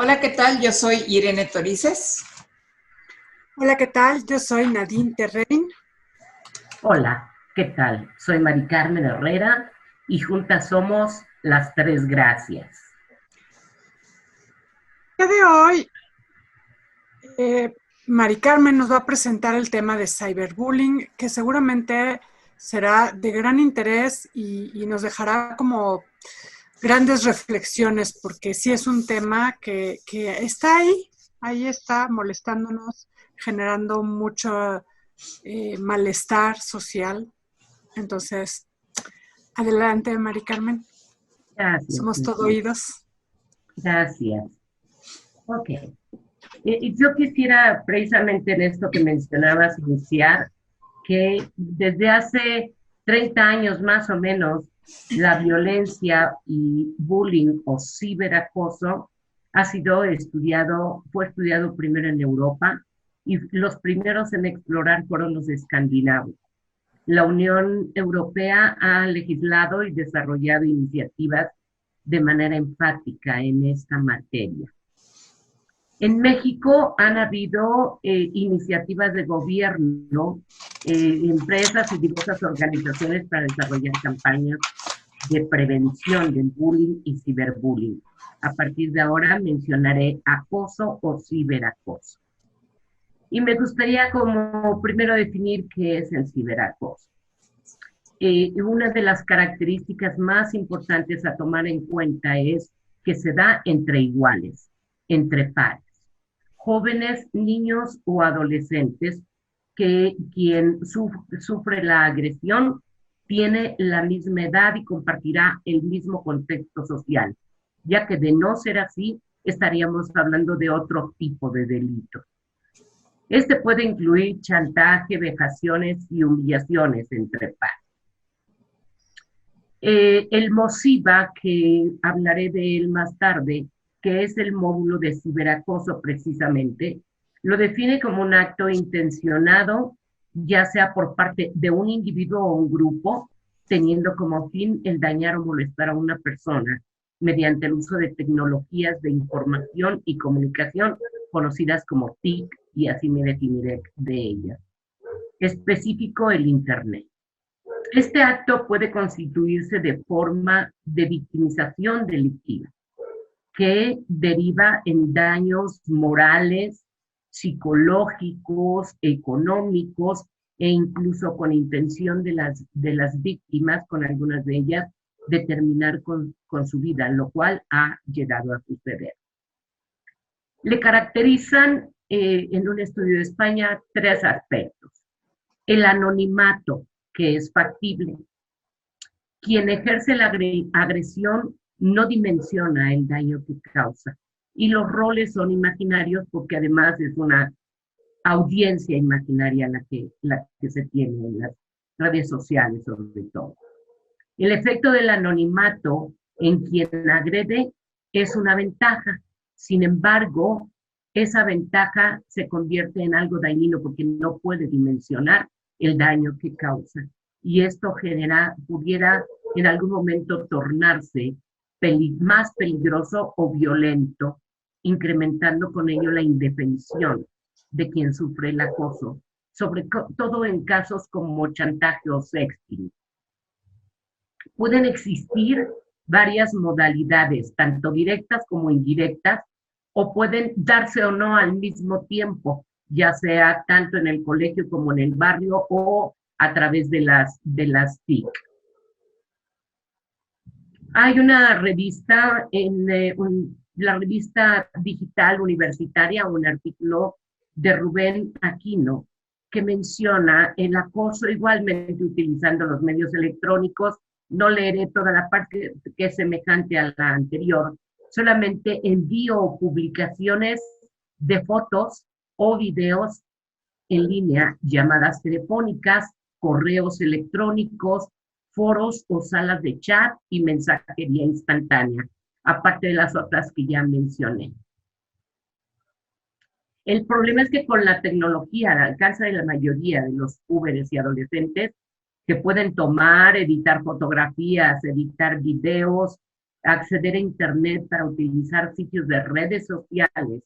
Hola, ¿qué tal? Yo soy Irene Torices. Hola, ¿qué tal? Yo soy Nadine Terrein. Hola, ¿qué tal? Soy Mari Carmen Herrera y juntas somos Las Tres Gracias. El día de hoy, eh, Mari Carmen nos va a presentar el tema de cyberbullying, que seguramente será de gran interés y nos dejará como grandes reflexiones, porque sí es un tema que está ahí está molestándonos, generando mucho malestar social. Entonces, adelante, Mari Carmen. Gracias, Somos todo Nadine. oídos. Gracias. Ok. Y yo quisiera precisamente en esto que mencionabas iniciar que desde hace 30 años más o menos la violencia y bullying o ciberacoso fue estudiado primero en Europa y los primeros en explorar fueron los escandinavos. La Unión Europea ha legislado y desarrollado iniciativas de manera enfática en esta materia. En México han habido iniciativas de gobierno, empresas y diversas organizaciones para desarrollar campañas de prevención del bullying y ciberbullying. A partir de ahora mencionaré acoso o ciberacoso. Y me gustaría como primero definir qué es el ciberacoso. Una de las características más importantes a tomar en cuenta es que se da entre iguales, entre pares, jóvenes, niños o adolescentes, que quien sufre la agresión tiene la misma edad y compartirá el mismo contexto social, ya que de no ser así, estaríamos hablando de otro tipo de delito. Este puede incluir chantaje, vejaciones y humillaciones entre pares. El MOSIVA, que hablaré de él más tarde, que es el módulo de ciberacoso precisamente, lo define como un acto intencionado, ya sea por parte de un individuo o un grupo, teniendo como fin el dañar o molestar a una persona mediante el uso de tecnologías de información y comunicación conocidas como TIC, y así me definiré de ellas. Específico, el Internet. Este acto puede constituirse de forma de victimización delictiva, que deriva en daños morales, psicológicos, económicos e incluso con intención de las víctimas, con algunas de ellas, de terminar con su vida, lo cual ha llegado a suceder. Le caracterizan en un estudio de España tres aspectos. El anonimato, que es factible. Quien ejerce la agresión no dimensiona el daño que causa. Y los roles son imaginarios porque además es una audiencia imaginaria la que se tiene en las redes sociales sobre todo. El efecto del anonimato en quien agrede es una ventaja. Sin embargo, esa ventaja se convierte en algo dañino porque no puede dimensionar el daño que causa. Y esto pudiera en algún momento tornarse más peligroso o violento, incrementando con ello la indefensión de quien sufre el acoso, sobre todo en casos como chantaje o sexting. Pueden existir varias modalidades, tanto directas como indirectas, o pueden darse o no al mismo tiempo, ya sea tanto en el colegio como en el barrio o a través de las TIC. Hay una revista, la revista digital universitaria, un artículo de Rubén Aquino, que menciona el acoso igualmente utilizando los medios electrónicos. No leeré toda la parte que es semejante a la anterior, solamente envío publicaciones de fotos o videos en línea, llamadas telefónicas, correos electrónicos, foros o salas de chat y mensajería instantánea, aparte de las otras que ya mencioné. El problema es que con la tecnología al alcance de la mayoría de los jóvenes y adolescentes, que pueden tomar, editar fotografías, editar videos, acceder a Internet, para utilizar sitios de redes sociales,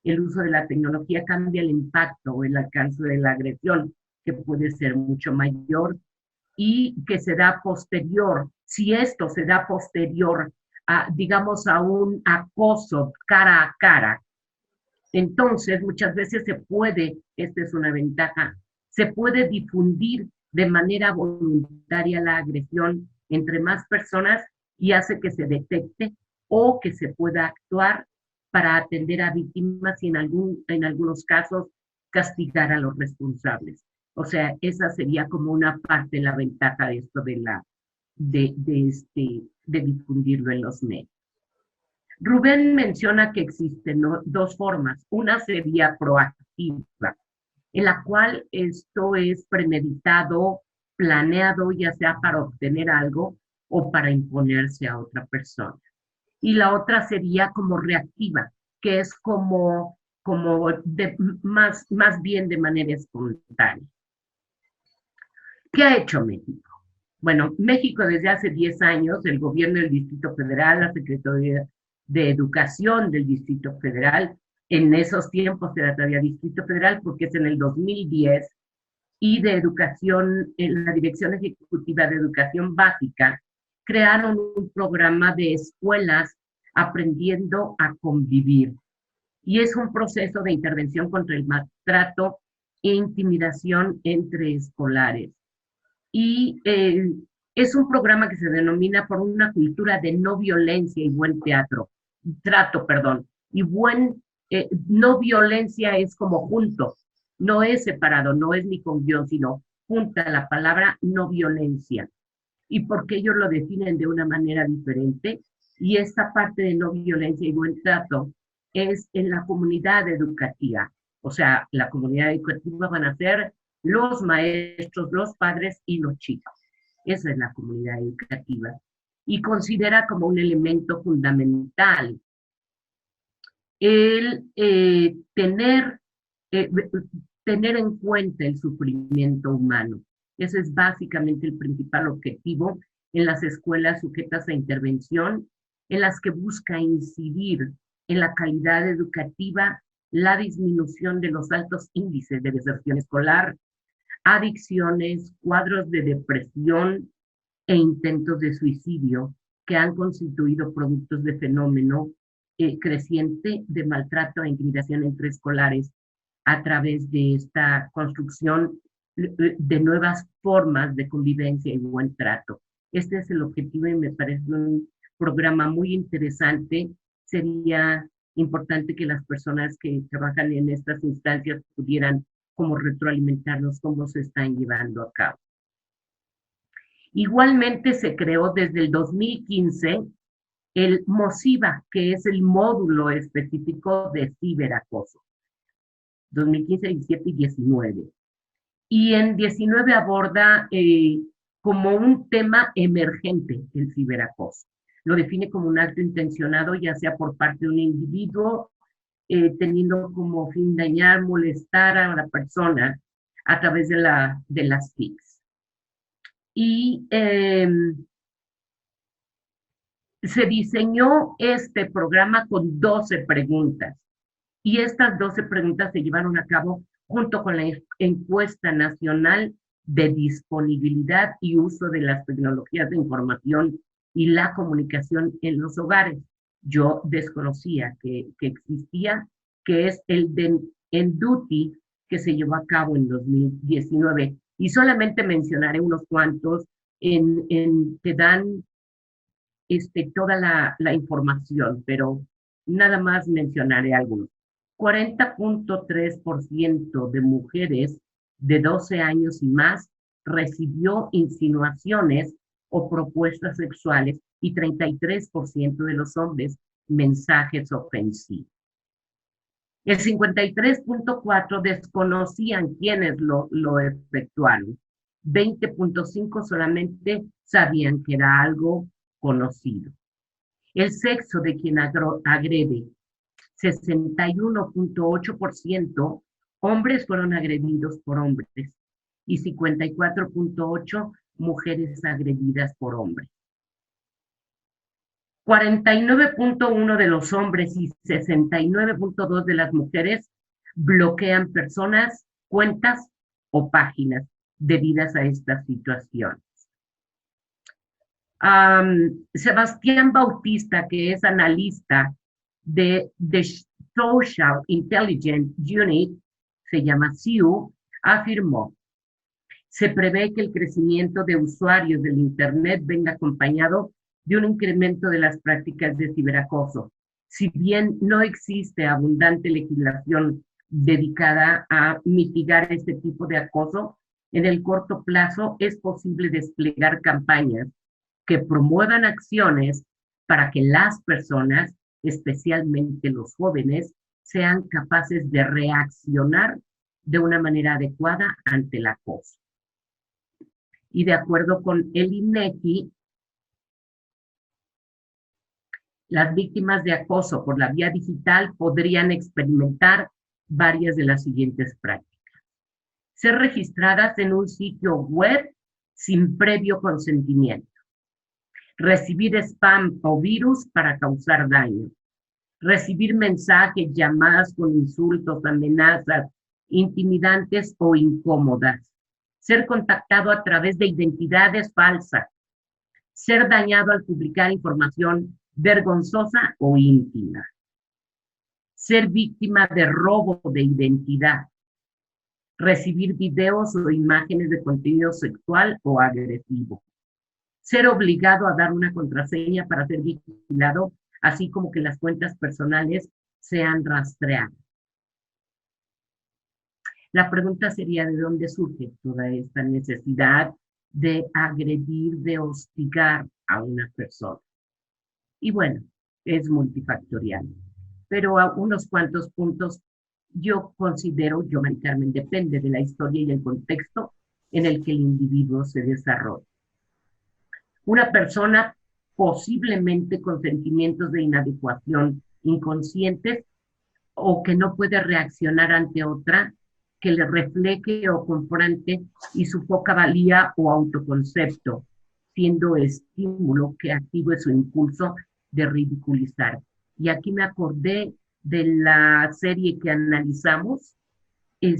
el uso de la tecnología cambia el impacto o el alcance de la agresión, que puede ser mucho mayor y que se da posterior, si esto se da posterior a, digamos, a un acoso cara a cara, entonces muchas veces se puede, esta es una ventaja, se puede difundir de manera voluntaria la agresión entre más personas y hace que se detecte o que se pueda actuar para atender a víctimas y en algunos casos castigar a los responsables. O sea, esa sería como una parte de la ventaja de esto de difundirlo en los medios. Rubén menciona que existen, ¿no?, dos formas. Una sería proactiva, en la cual esto es premeditado, planeado, ya sea para obtener algo o para imponerse a otra persona. Y la otra sería como reactiva, que es como más bien de manera espontánea. ¿Qué ha hecho México? Bueno, México desde hace 10 años, el gobierno del Distrito Federal, la Secretaría de Educación del Distrito Federal, en esos tiempos era todavía Distrito Federal porque es en el 2010, y de Educación, en la Dirección Ejecutiva de Educación Básica, crearon un programa de escuelas aprendiendo a convivir. Y es un proceso de intervención contra el maltrato e intimidación entre escolares. Y es un programa que se denomina por una cultura de no violencia y buen trato. Y no violencia es como junto, no es separado, no es ni con guión, sino junta la palabra no violencia. Y porque ellos lo definen de una manera diferente, y esta parte de no violencia y buen trato es en la comunidad educativa. O sea, la comunidad educativa van a ser los maestros, los padres y los chicos. Esa es la comunidad educativa. Y considera como un elemento fundamental el tener en cuenta el sufrimiento humano. Ese es básicamente el principal objetivo en las escuelas sujetas a intervención, en las que busca incidir en la calidad educativa, la disminución de los altos índices de deserción escolar, adicciones, cuadros de depresión e intentos de suicidio que han constituido productos de fenómeno creciente de maltrato e intimidación entre escolares a través de esta construcción de nuevas formas de convivencia y buen trato. Este es el objetivo y me parece un programa muy interesante. Sería importante que las personas que trabajan en estas instancias pudieran como retroalimentarnos cómo se están llevando a cabo. Igualmente se creó desde el 2015 el MOSIVA, que es el módulo específico de ciberacoso. 2015, 17 y 19. Y en 19 aborda como un tema emergente el ciberacoso. Lo define como un acto intencionado, ya sea por parte de un individuo, teniendo como fin dañar, molestar a la persona a través de las TICs. Y se diseñó este programa con 12 preguntas. Y estas 12 preguntas se llevaron a cabo junto con la encuesta nacional de disponibilidad y uso de las tecnologías de información y la comunicación en los hogares. Yo desconocía que existía, que es el de EnDuty, que se llevó a cabo en 2019. Y solamente mencionaré unos cuantos que dan toda la información, pero nada más mencionaré algunos. 40.3% de mujeres de 12 años y más recibió insinuaciones o propuestas sexuales y 33% de los hombres mensajes ofensivos. El 53.4% desconocían quiénes lo efectuaron. 20.5% solamente sabían que era algo conocido. El sexo de quien agrede. 61.8% hombres fueron agredidos por hombres y 54.8% mujeres agredidas por hombres. 49.1 de los hombres y 69.2 de las mujeres bloquean personas, cuentas o páginas debidas a estas situaciones. Sebastián Bautista, que es analista de The Social Intelligence Unit, se llama SIU, afirmó: se prevé que el crecimiento de usuarios del Internet venga acompañado de un incremento de las prácticas de ciberacoso. Si bien no existe abundante legislación dedicada a mitigar este tipo de acoso, en el corto plazo es posible desplegar campañas que promuevan acciones para que las personas, especialmente los jóvenes, sean capaces de reaccionar de una manera adecuada ante el acoso. Y de acuerdo con el INEGI, las víctimas de acoso por la vía digital podrían experimentar varias de las siguientes prácticas: ser registradas en un sitio web sin previo consentimiento, recibir spam o virus para causar daño, recibir mensajes, llamadas con insultos, amenazas, intimidantes o incómodas, ser contactado a través de identidades falsas, ser dañado al publicar información vergonzosa o íntima, ser víctima de robo de identidad, recibir videos o imágenes de contenido sexual o agresivo, ser obligado a dar una contraseña para ser vigilado, así como que las cuentas personales sean rastreadas. La pregunta sería: ¿de dónde surge toda esta necesidad de agredir, de hostigar a una persona? Y bueno, es multifactorial, pero a unos cuantos puntos yo considero, Mari Carmen, depende de la historia y el contexto en el que el individuo se desarrolla. Una persona posiblemente con sentimientos de inadecuación inconscientes o que no puede reaccionar ante otra que le refleje o confronte y su poca valía o autoconcepto, siendo estímulo que active su impulso de ridiculizar. Y aquí me acordé de la serie que analizamos, en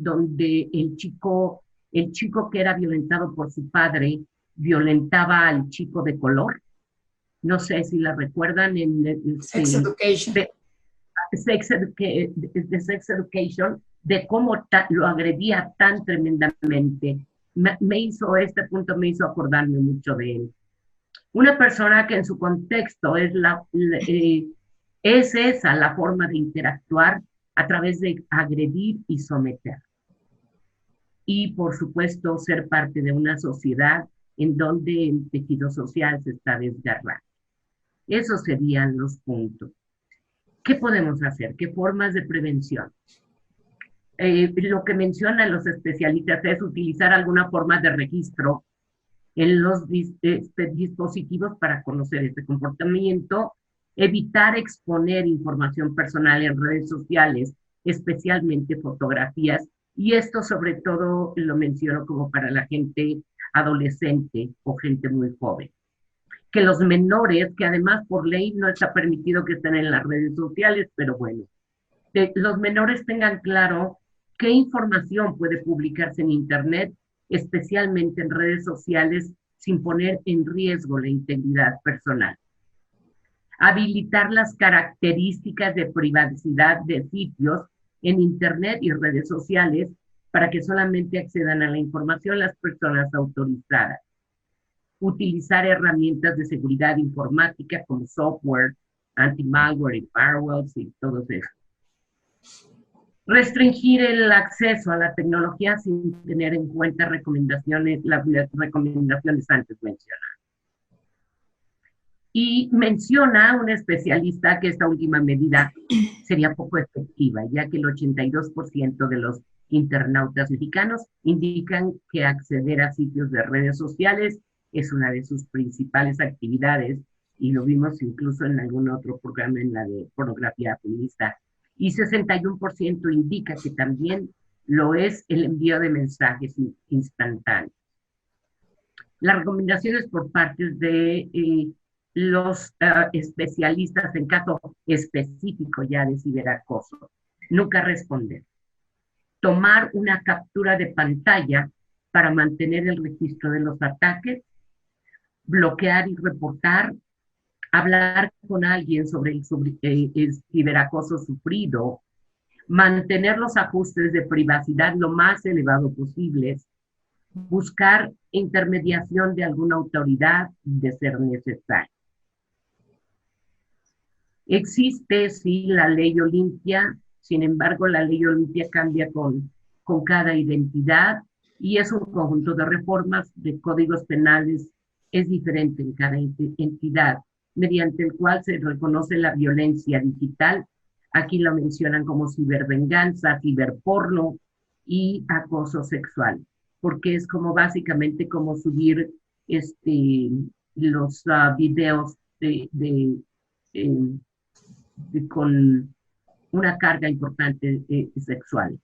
donde el chico que era violentado por su padre violentaba al chico de color. No sé si la recuerdan en Sex Education. Sex Education, de cómo lo agredía tan tremendamente. Este punto me hizo acordarme mucho de él. Una persona que en su contexto es esa la forma de interactuar a través de agredir y someter. Y por supuesto ser parte de una sociedad en donde el tejido social se está desgarrando. Esos serían los puntos. ¿Qué podemos hacer? ¿Qué formas de prevención? Lo que mencionan los especialistas es utilizar alguna forma de registro en los dispositivos para conocer este comportamiento, evitar exponer información personal en redes sociales, especialmente fotografías, y esto sobre todo lo menciono como para la gente adolescente o gente muy joven. Que los menores, que además por ley no está permitido que estén en las redes sociales, pero bueno, los menores tengan claro qué información puede publicarse en Internet, especialmente en redes sociales, sin poner en riesgo la integridad personal. Habilitar las características de privacidad de sitios en Internet y redes sociales para que solamente accedan a la información las personas autorizadas. Utilizar herramientas de seguridad informática como software, anti-malware y firewalls y todo eso. Restringir el acceso a la tecnología sin tener en cuenta las recomendaciones antes mencionadas. Y menciona un especialista que esta última medida sería poco efectiva, ya que el 82% de los internautas mexicanos indican que acceder a sitios de redes sociales es una de sus principales actividades, y lo vimos incluso en algún otro programa en la de pornografía feminista. Y 61% indica que también lo es el envío de mensajes instantáneos. Las recomendaciones por parte de los especialistas en caso específico ya de ciberacoso. Nunca responder. Tomar una captura de pantalla para mantener el registro de los ataques, bloquear y reportar, hablar con alguien sobre el ciberacoso sufrido, mantener los ajustes de privacidad lo más elevado posibles, buscar intermediación de alguna autoridad de ser necesario. Existe, sí, la ley Olimpia, sin embargo, la ley Olimpia cambia con cada identidad y es un conjunto de reformas de códigos penales, es diferente en cada entidad, mediante el cual se reconoce la violencia digital. Aquí lo mencionan como cibervenganza, ciberporno y acoso sexual, porque es como básicamente como subir los videos con una carga importante sexual.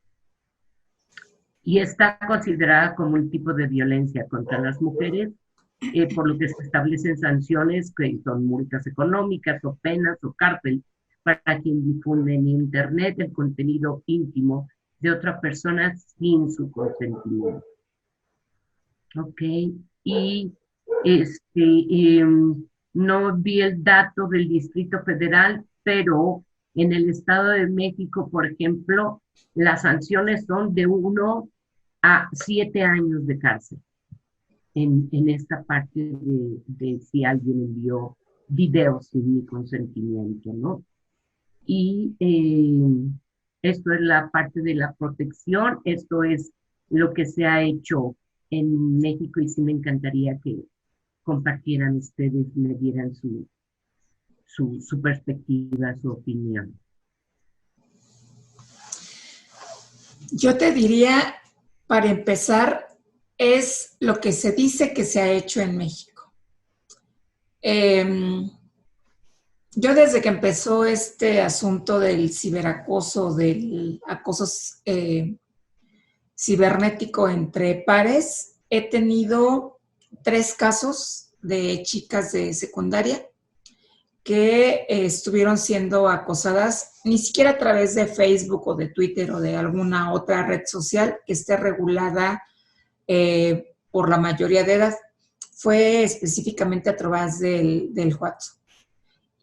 Y está considerada como un tipo de violencia contra las mujeres, por lo que se establecen sanciones que son multas económicas o penas o cárcel para quien difunde en Internet el contenido íntimo de otra persona sin su consentimiento. Ok, y no vi el dato del Distrito Federal, pero en el Estado de México, por ejemplo, las sanciones son de 1 a 7 años de cárcel en esta parte de si alguien envió videos sin mi consentimiento, ¿no? Y esto es la parte de la protección, esto es lo que se ha hecho en México y sí me encantaría que compartieran ustedes, me dieran su perspectiva, su opinión. Yo te diría, para empezar, es lo que se dice que se ha hecho en México. Yo desde que empezó este asunto del ciberacoso, del acoso cibernético entre pares, he tenido 3 casos de chicas de secundaria que estuvieron siendo acosadas, ni siquiera a través de Facebook o de Twitter o de alguna otra red social que esté regulada por la mayoría de edad. Fue específicamente a través del WhatsApp.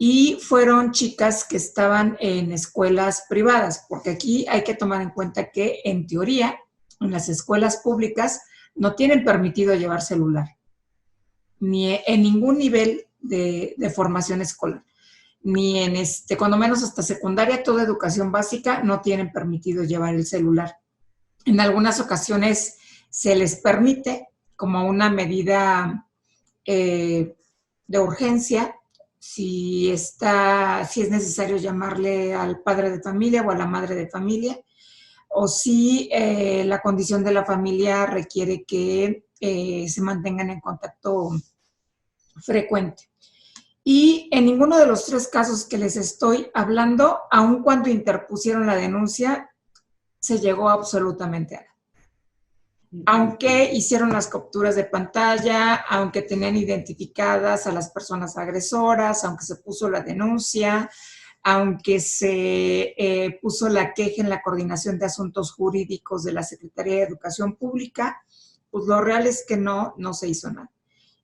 Y fueron chicas que estaban en escuelas privadas, porque aquí hay que tomar en cuenta que, en teoría, en las escuelas públicas no tienen permitido llevar celular, ni en ningún nivel de formación escolar, ni en cuando menos hasta secundaria, toda educación básica, no tienen permitido llevar el celular. En algunas ocasiones se les permite como una medida de urgencia, si es necesario llamarle al padre de familia o a la madre de familia, o si la condición de la familia requiere que se mantengan en contacto frecuente. Y en ninguno de los 3 casos que les estoy hablando, aun cuando interpusieron la denuncia, se llegó absolutamente a nada. Aunque hicieron las capturas de pantalla, aunque tenían identificadas a las personas agresoras, aunque se puso la denuncia, aunque se puso la queja en la Coordinación de Asuntos Jurídicos de la Secretaría de Educación Pública, pues lo real es que no se hizo nada.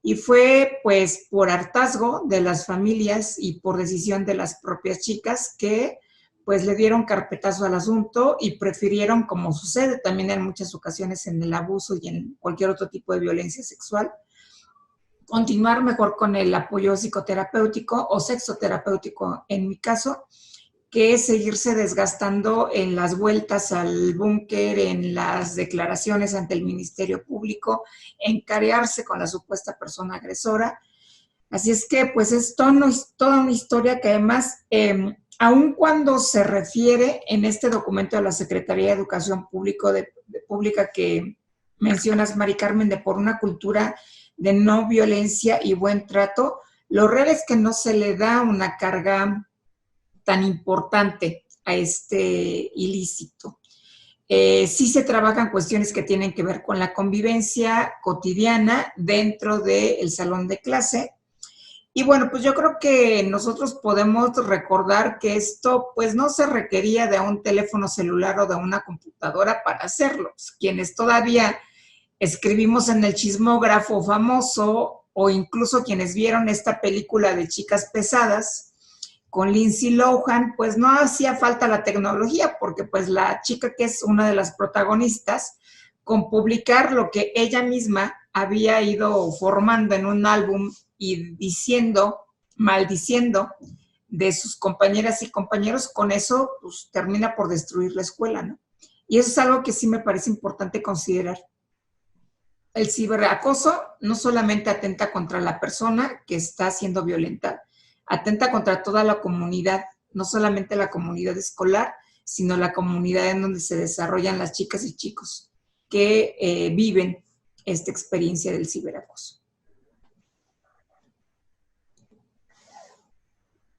Y fue pues por hartazgo de las familias y por decisión de las propias chicas que pues le dieron carpetazo al asunto y prefirieron, como sucede también en muchas ocasiones en el abuso y en cualquier otro tipo de violencia sexual, continuar mejor con el apoyo psicoterapéutico o sexoterapéutico en mi caso, que seguirse desgastando en las vueltas al búnker, en las declaraciones ante el Ministerio Público, en carearse con la supuesta persona agresora. Así es que pues es toda una historia que además, aun cuando se refiere en este documento de la Secretaría de Educación Pública que mencionas, Mari Carmen, de por una cultura de no violencia y buen trato, lo real es que no se le da una carga tan importante a este ilícito. Sí se trabajan cuestiones que tienen que ver con la convivencia cotidiana dentro del salón de clase. Y bueno, pues yo creo que nosotros podemos recordar que esto pues no se requería de un teléfono celular o de una computadora para hacerlo. Quienes todavía escribimos en el chismógrafo famoso o incluso quienes vieron esta película de Chicas Pesadas con Lindsay Lohan, pues no hacía falta la tecnología porque pues la chica que es una de las protagonistas, con publicar lo que ella misma había ido formando en un álbum y diciendo, maldiciendo de sus compañeras y compañeros, con eso pues termina por destruir la escuela, ¿no? Y eso es algo que sí me parece importante considerar. El ciberacoso no solamente atenta contra la persona que está siendo violentada, atenta contra toda la comunidad, no solamente la comunidad escolar, sino la comunidad en donde se desarrollan las chicas y chicos que viven esta experiencia del ciberacoso.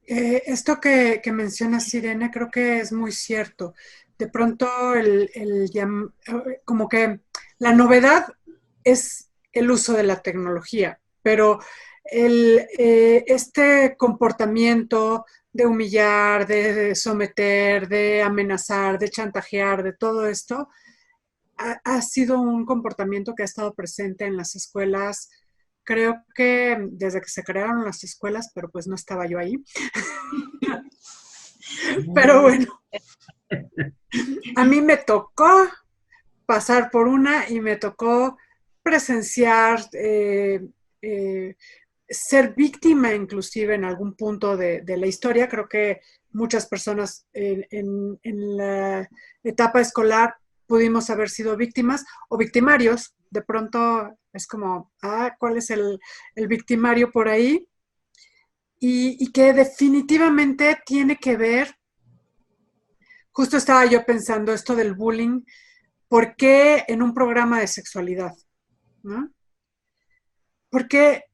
Esto que mencionas, Irene, creo que es muy cierto. De pronto, como que la novedad es el uso de la tecnología, pero este comportamiento de humillar, de someter, de amenazar, de chantajear, de todo esto, ha sido un comportamiento que ha estado presente en las escuelas. Creo que desde que se crearon las escuelas, pero pues no estaba yo ahí. Pero bueno, a mí me tocó pasar por una y me tocó presenciar, ser víctima inclusive en algún punto de la historia. Creo que muchas personas en la etapa escolar pudimos haber sido víctimas o victimarios. De pronto es como, ¿cuál es el victimario por ahí? Y que definitivamente tiene que ver, justo estaba yo pensando esto del bullying, ¿por qué en un programa de sexualidad? ¿No? Porque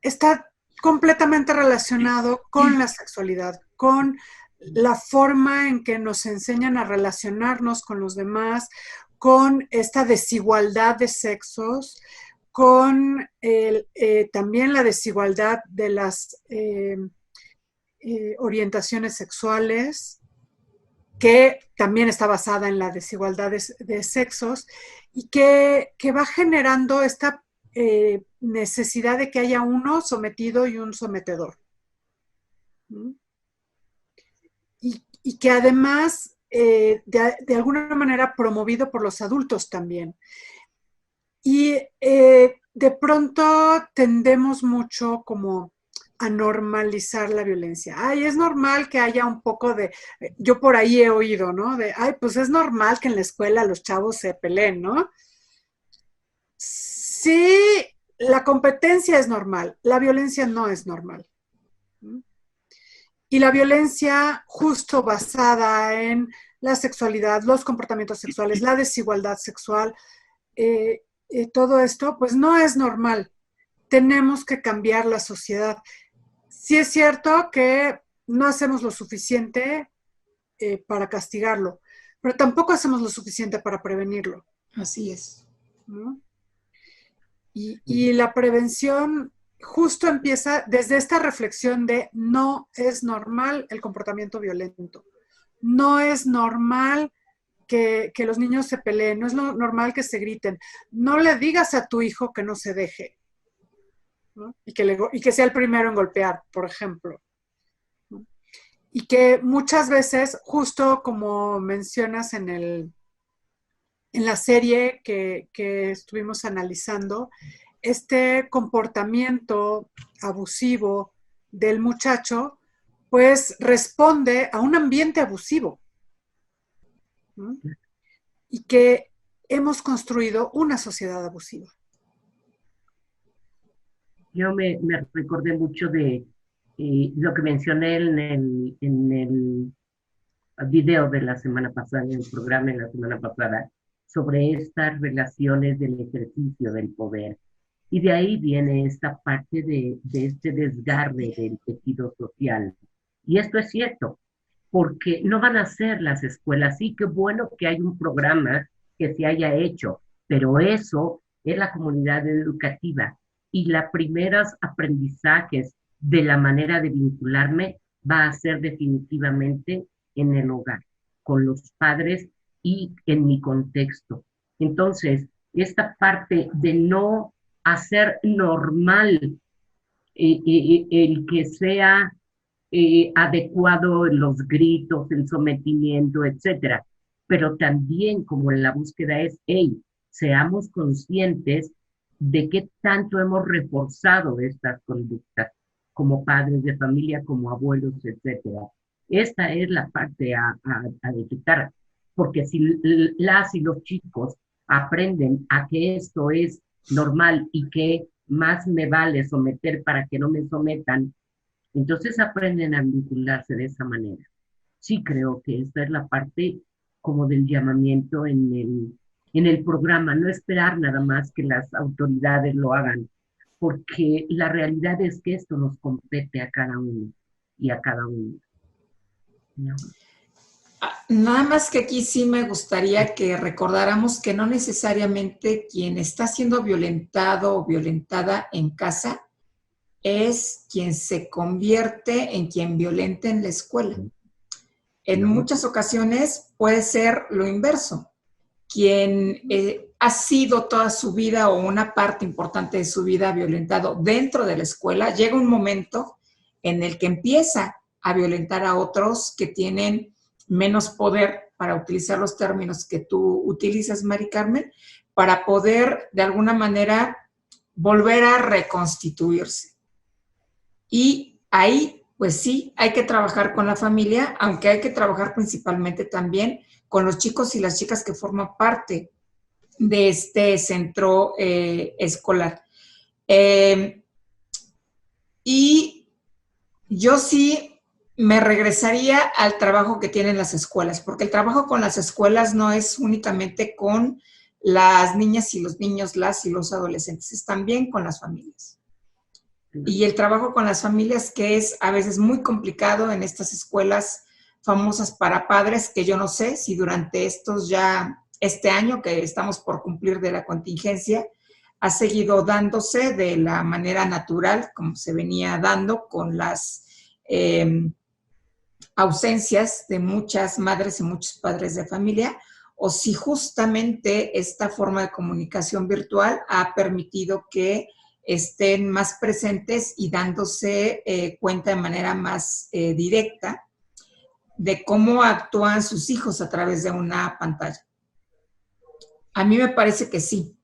está completamente relacionado con la sexualidad, con la forma en que nos enseñan a relacionarnos con los demás, con esta desigualdad de sexos, con también la desigualdad de las orientaciones sexuales, que también está basada en la desigualdad de sexos y que va generando esta necesidad de que haya uno sometido y un sometedor. ¿Mm? Y que además, de alguna manera, promovido por los adultos también. Y de pronto tendemos mucho como a normalizar la violencia. Ay, es normal que haya un poco de, yo por ahí he oído, ¿no? De, ay, pues es normal que en la escuela los chavos se peleen, ¿no? Sí, la competencia es normal, la violencia no es normal. Y la violencia justo basada en la sexualidad, los comportamientos sexuales, la desigualdad sexual, todo esto, pues no es normal. Tenemos que cambiar la sociedad. Sí es cierto que no hacemos lo suficiente para castigarlo, pero tampoco hacemos lo suficiente para prevenirlo. Así es. ¿No? Y la prevención justo empieza desde esta reflexión de no es normal el comportamiento violento. No es normal que los niños se peleen, no es normal que se griten. No le digas a tu hijo que no se deje, ¿no? Y que sea el primero en golpear, por ejemplo. ¿No? Y que muchas veces, justo como mencionas en la serie que estuvimos analizando, este comportamiento abusivo del muchacho, pues responde a un ambiente abusivo, ¿no? Y que hemos construido una sociedad abusiva. Yo me recordé mucho de lo que mencioné en el video de la semana pasada, en el programa de la semana pasada, sobre estas relaciones del ejercicio del poder. Y de ahí viene esta parte de este desgarre del tejido social. Y esto es cierto. porque no van a ser las escuelas. Sí, qué bueno que hay un programa que se haya hecho, pero eso es la comunidad educativa. Y los primeros aprendizajes de la manera de vincularme va a ser definitivamente en el hogar, con los padres y en mi contexto. Entonces, esta parte de no hacer normal el que sea adecuado los gritos, el sometimiento, etcétera. Pero también como en la búsqueda es, hey, seamos conscientes de qué tanto hemos reforzado estas conductas como padres de familia, como abuelos, etcétera. Esta es la parte a detectar, porque si las y los chicos aprenden a que esto es normal y que más me vale someter para que no me sometan, entonces aprenden a vincularse de esa manera. Sí creo que esta es la parte como del llamamiento en el programa, no esperar nada más que las autoridades lo hagan, porque la realidad es que esto nos compete a cada uno y a cada uno, ¿no? Nada más que aquí sí me gustaría que recordáramos que no necesariamente quien está siendo violentado o violentada en casa es quien se convierte en quien violenta en la escuela. En muchas ocasiones puede ser lo inverso. Quien ha sido toda su vida o una parte importante de su vida violentado dentro de la escuela, llega un momento en el que empieza a violentar a otros que tienen menos poder, para utilizar los términos que tú utilizas, Mari Carmen, para poder de alguna manera volver a reconstituirse. Y ahí, pues sí, hay que trabajar con la familia, aunque hay que trabajar principalmente también con los chicos y las chicas que forman parte de este centro escolar. Y yo sí me regresaría al trabajo que tienen las escuelas, porque el trabajo con las escuelas no es únicamente con las niñas y los niños, las y los adolescentes, es también con las familias. Y el trabajo con las familias, que es a veces muy complicado en estas escuelas famosas para padres, que yo no sé si durante este año que estamos por cumplir de la contingencia, ha seguido dándose de la manera natural, como se venía dando con las ausencias de muchas madres y muchos padres de familia, o si justamente esta forma de comunicación virtual ha permitido que estén más presentes y dándose cuenta de manera más directa de cómo actúan sus hijos a través de una pantalla. A mí me parece que sí,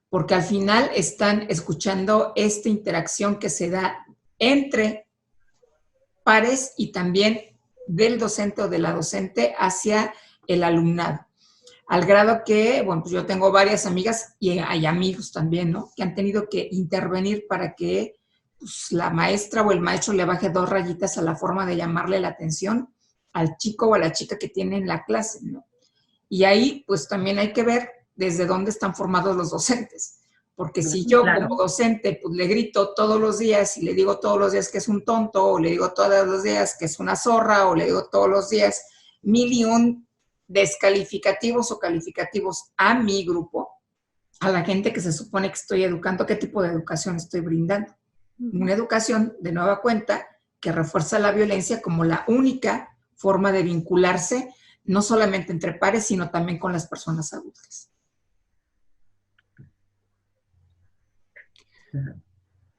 porque al final están escuchando esta interacción que se da entre pares y también del docente o de la docente hacia el alumnado. Al grado que, bueno, pues yo tengo varias amigas y hay amigos también, ¿no? Que han tenido que intervenir para que pues, la maestra o el maestro le baje 2 rayitas a la forma de llamarle la atención al chico o a la chica que tiene en la clase, ¿no? Y ahí, pues también hay que ver desde dónde están formados los docentes. Porque si yo como docente pues le grito todos los días y le digo todos los días que es un tonto, o le digo todos los días que es una zorra, o le digo todos los días 1001 descalificativos o calificativos a mi grupo, a la gente que se supone que estoy educando, ¿qué tipo de educación estoy brindando? Una educación, de nueva cuenta, que refuerza la violencia como la única forma de vincularse, no solamente entre pares, sino también con las personas adultas.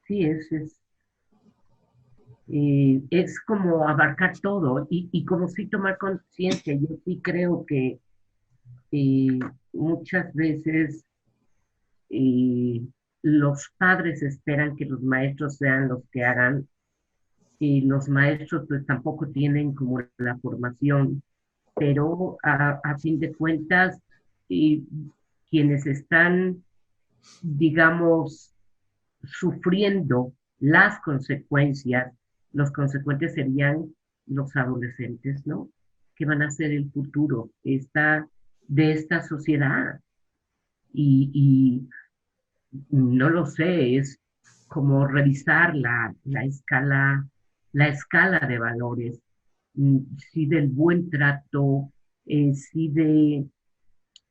Sí, es como abarcar todo y como sí tomar conciencia. Yo sí creo que muchas veces los padres esperan que los maestros sean los que hagan y los maestros pues tampoco tienen como la formación, pero a fin de cuentas quienes están, digamos, sufriendo las consecuencias, los consecuentes serían los adolescentes, ¿no? Que van a ser el futuro de esta sociedad. Y no lo sé, es como revisar la escala de valores sí del buen trato, sí de,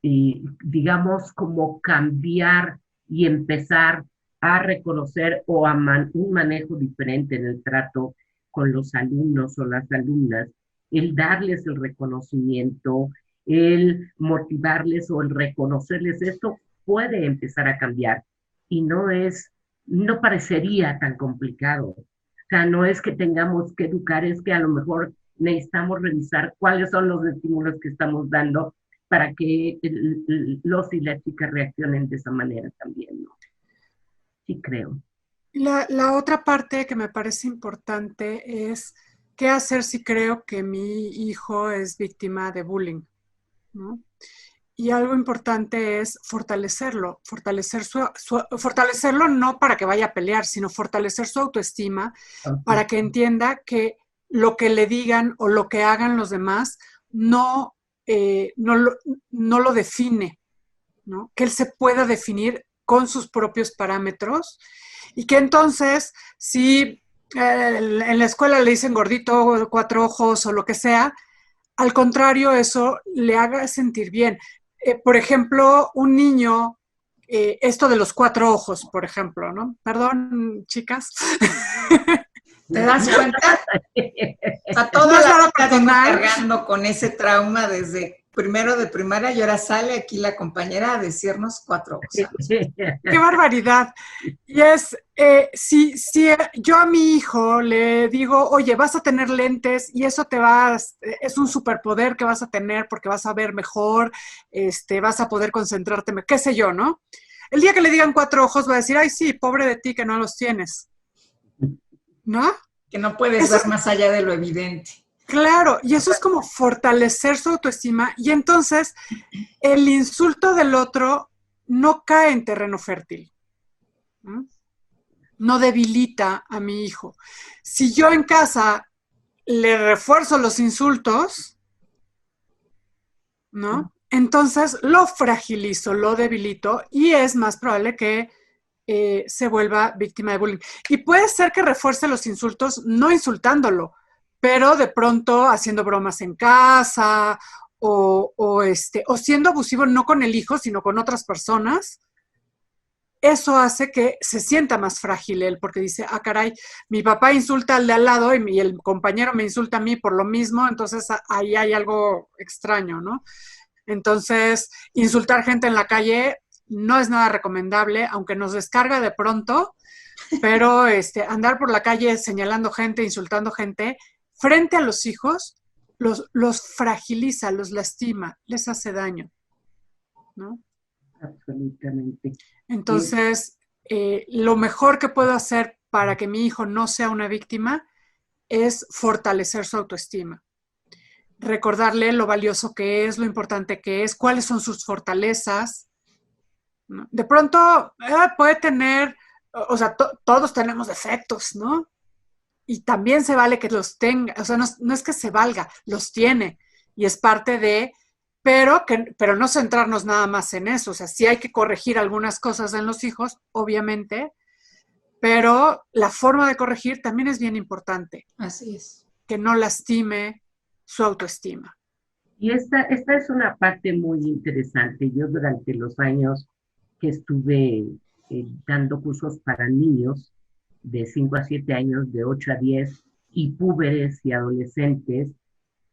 digamos, como cambiar y empezar a reconocer o a un manejo diferente en el trato con los alumnos o las alumnas, el darles el reconocimiento, el motivarles o el reconocerles, esto puede empezar a cambiar y no parecería tan complicado. O sea, no es que tengamos que educar, es que a lo mejor necesitamos revisar cuáles son los estímulos que estamos dando para que los y las chicas reaccionen de esa manera también, ¿no? Sí, creo. La otra parte que me parece importante es qué hacer si creo que mi hijo es víctima de bullying, ¿no? Y algo importante es fortalecerlo, fortalecerlo no para que vaya a pelear, sino fortalecer su autoestima para que entienda que lo que le digan o lo que hagan los demás no, no lo define, ¿no? Que él se pueda definir con sus propios parámetros y que entonces, si en la escuela le dicen gordito, 4 ojos o lo que sea, al contrario, eso le haga sentir bien. Por ejemplo, un niño, esto de los 4 ojos, por ejemplo, ¿no? Perdón, chicas. ¿Te das cuenta? A toda la vida vengo cargando con ese trauma desde primero de primaria y ahora sale aquí la compañera a decirnos 4 ojos. ¡Qué barbaridad! Y es, si yo a mi hijo le digo, oye, vas a tener lentes y eso es un superpoder que vas a tener porque vas a ver mejor, vas a poder concentrarte, qué sé yo, ¿no? El día que le digan 4 ojos va a decir, ay, sí, pobre de ti que no los tienes, ¿no? Que no puedes ver más allá de lo evidente. Claro, y eso es como fortalecer su autoestima y entonces el insulto del otro no cae en terreno fértil, ¿no? No debilita a mi hijo. Si yo en casa le refuerzo los insultos, ¿no? Entonces lo fragilizo, lo debilito y es más probable que se vuelva víctima de bullying. Y puede ser que refuerce los insultos no insultándolo, pero de pronto haciendo bromas en casa o siendo abusivo no con el hijo, sino con otras personas. Eso hace que se sienta más frágil él, porque dice, ah, caray, mi papá insulta al de al lado y el compañero me insulta a mí por lo mismo, entonces ahí hay algo extraño, ¿no? Entonces, insultar gente en la calle no es nada recomendable, aunque nos descarga de pronto, pero andar por la calle señalando gente, insultando gente, frente a los hijos, los fragiliza, los lastima, les hace daño, ¿no? Absolutamente. Entonces, lo mejor que puedo hacer para que mi hijo no sea una víctima es fortalecer su autoestima. Recordarle lo valioso que es, lo importante que es, cuáles son sus fortalezas, ¿no? De pronto puede tener, o sea, todos tenemos defectos, ¿no? Y también se vale que los tenga, o sea, no es que se valga, los tiene y es parte de, pero no centrarnos nada más en eso, o sea, sí hay que corregir algunas cosas en los hijos, obviamente, pero la forma de corregir también es bien importante. Así es. Que no lastime su autoestima. Y esta es una parte muy interesante. Yo durante los años que estuve dando cursos para niños de 5 a 7 años, de 8 a 10, y púberes y adolescentes,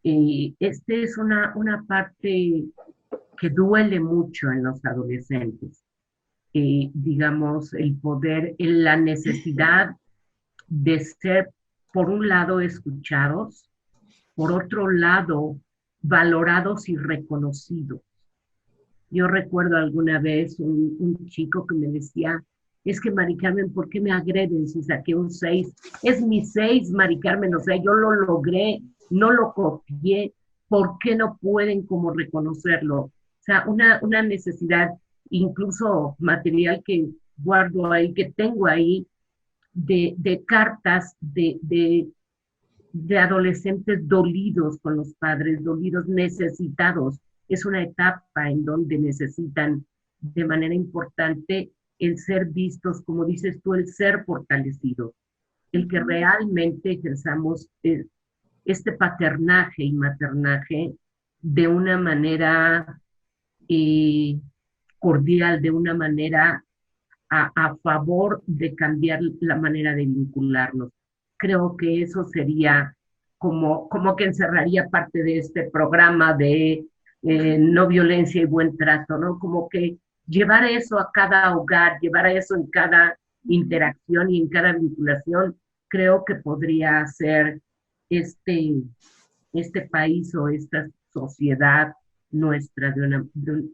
es una parte que duele mucho en los adolescentes. Digamos, el poder, la necesidad de ser, por un lado, escuchados, por otro lado, valorados y reconocidos. Yo recuerdo alguna vez un chico que me decía, es que Mari Carmen, ¿por qué me agreden si saqué un 6? Es mi 6, Mari Carmen, o sea, yo lo logré, no lo copié, ¿por qué no pueden como reconocerlo? O sea, una necesidad incluso material que guardo ahí, que tengo ahí, de cartas de adolescentes dolidos con los padres, dolidos, necesitados. Es una etapa en donde necesitan de manera importante el ser vistos, como dices tú, el ser fortalecidos, el que realmente ejerzamos este paternaje y maternaje de una manera eh, cordial, de una manera a favor de cambiar la manera de vincularnos. Creo que eso sería como que encerraría parte de este programa de no violencia y buen trato, ¿no? Como que llevar eso a cada hogar, llevar eso en cada interacción y en cada vinculación, creo que podría ser este, este país o esta sociedad nuestra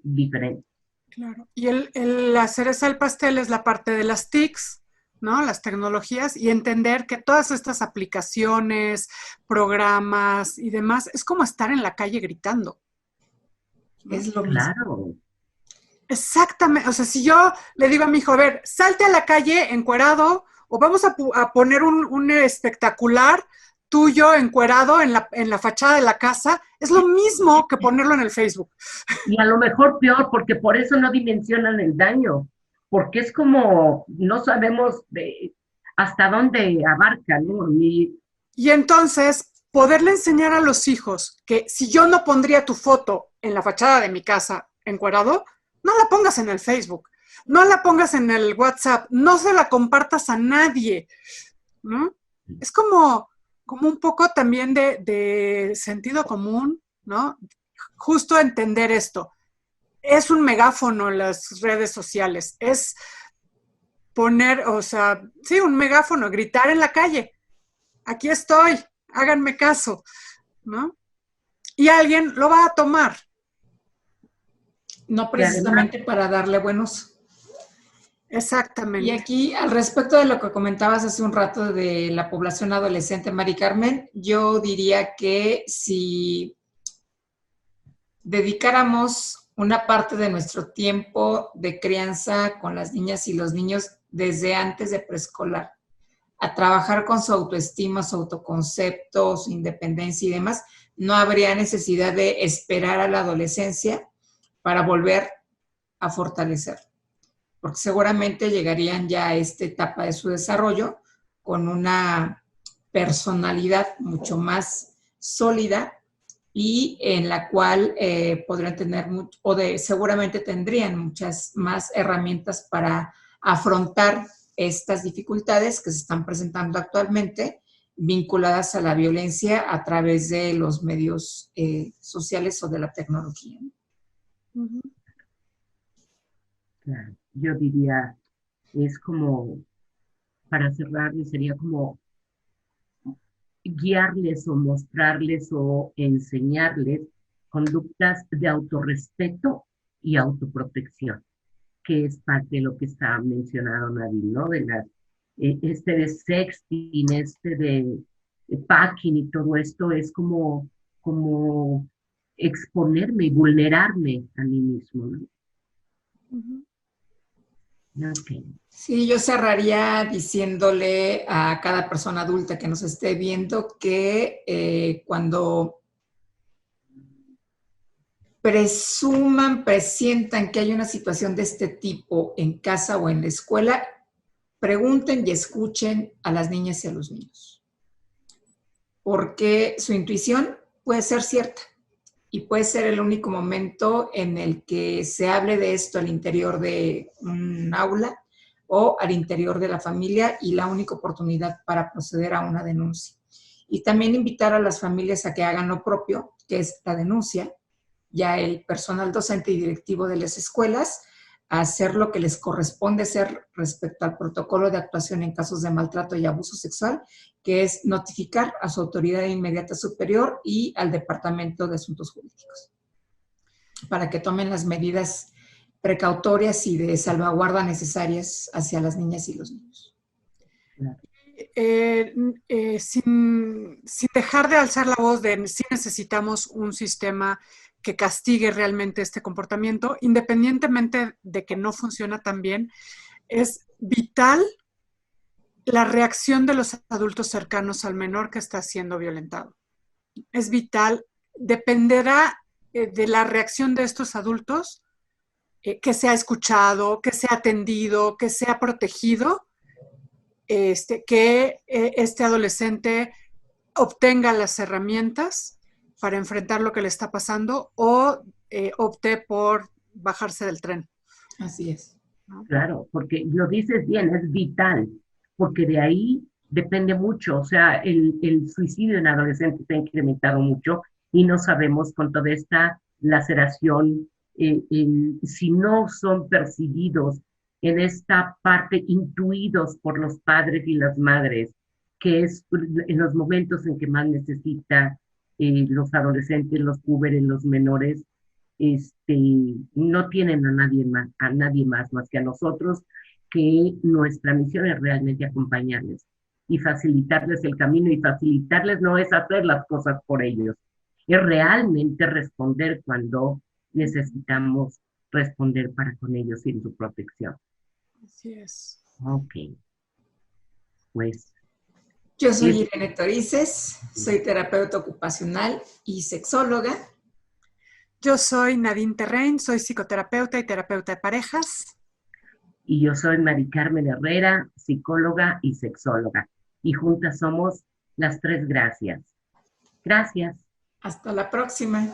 diferente. Claro. Y la cereza del pastel es la parte de las TICs, ¿no? Las tecnologías y entender que todas estas aplicaciones, programas y demás, es como estar en la calle gritando, ¿no? Es lo mismo. Claro. Exactamente. O sea, si yo le digo a mi hijo, a ver, salte a la calle encuerado o vamos a poner un espectacular tuyo encuerado en la fachada de la casa, es lo mismo que ponerlo en el Facebook. Y a lo mejor peor, porque por eso no dimensionan el daño, porque es como, no sabemos hasta dónde abarca, ¿no? Y entonces, poderle enseñar a los hijos que si yo no pondría tu foto en la fachada de mi casa encuerado, no la pongas en el Facebook, no la pongas en el WhatsApp, no se la compartas a nadie, ¿no? Es como un poco también de sentido común, ¿no? Justo entender esto. Es un megáfono en las redes sociales, es poner, o sea, sí, un megáfono, gritar en la calle. Aquí estoy, háganme caso, ¿no? Y alguien lo va a tomar. No precisamente para darle buen uso. Exactamente. Y aquí, al respecto de lo que comentabas hace un rato de la población adolescente, Mari Carmen, yo diría que si dedicáramos una parte de nuestro tiempo de crianza con las niñas y los niños desde antes de preescolar, a trabajar con su autoestima, su autoconcepto, su independencia y demás, no habría necesidad de esperar a la adolescencia para volver a fortalecer, porque seguramente llegarían ya a esta etapa de su desarrollo con una personalidad mucho más sólida y en la cual podrían tener, seguramente tendrían muchas más herramientas para afrontar estas dificultades que se están presentando actualmente vinculadas a la violencia a través de los medios sociales o de la tecnología. Uh-huh. Claro, yo diría, es como, para cerrar, sería como guiarles o mostrarles o enseñarles conductas de autorrespeto y autoprotección, que es parte de lo que está mencionado Nadine, ¿no? De de sexting, de packing y todo esto es como exponerme y vulnerarme a mí mismo, ¿no? Uh-huh. Okay. Sí, yo cerraría diciéndole a cada persona adulta que nos esté viendo que cuando presientan que hay una situación de este tipo en casa o en la escuela, pregunten y escuchen a las niñas y a los niños, porque su intuición puede ser cierta y puede ser el único momento en el que se hable de esto al interior de un aula o al interior de la familia y la única oportunidad para proceder a una denuncia. Y también invitar a las familias a que hagan lo propio, que es la denuncia, ya el personal docente y directivo de las escuelas a hacer lo que les corresponde hacer respecto al protocolo de actuación en casos de maltrato y abuso sexual, que es notificar a su autoridad inmediata superior y al Departamento de Asuntos Jurídicos, para que tomen las medidas precautorias y de salvaguarda necesarias hacia las niñas y los niños. Sin dejar de alzar la voz de si necesitamos un sistema que castigue realmente este comportamiento, independientemente de que no funciona tan bien, es vital la reacción de los adultos cercanos al menor que está siendo violentado. Es vital, dependerá de la reacción de estos adultos, que sea escuchado, que sea atendido, que sea protegido, que este adolescente obtenga las herramientas para enfrentar lo que le está pasando o opte por bajarse del tren. Así es. ¿No? Claro, porque lo dices bien, es vital, porque de ahí depende mucho. O sea, el suicidio en adolescentes se ha incrementado mucho y no sabemos con toda esta laceración, si no son percibidos en esta parte, intuidos por los padres y las madres, que es en los momentos en que más necesita los adolescentes, los púberes, los menores, no tienen a nadie más que a nosotros, que nuestra misión es realmente acompañarles y facilitarles el camino, y facilitarles no es hacer las cosas por ellos, es realmente responder cuando necesitamos responder para con ellos y en su protección. Así es. Ok, pues. Yo soy Irene Torices, soy terapeuta ocupacional y sexóloga. Yo soy Nadine Terrain, soy psicoterapeuta y terapeuta de parejas. Y yo soy Mari Carmen Herrera, psicóloga y sexóloga. Y juntas somos las 3 gracias. Gracias. Hasta la próxima.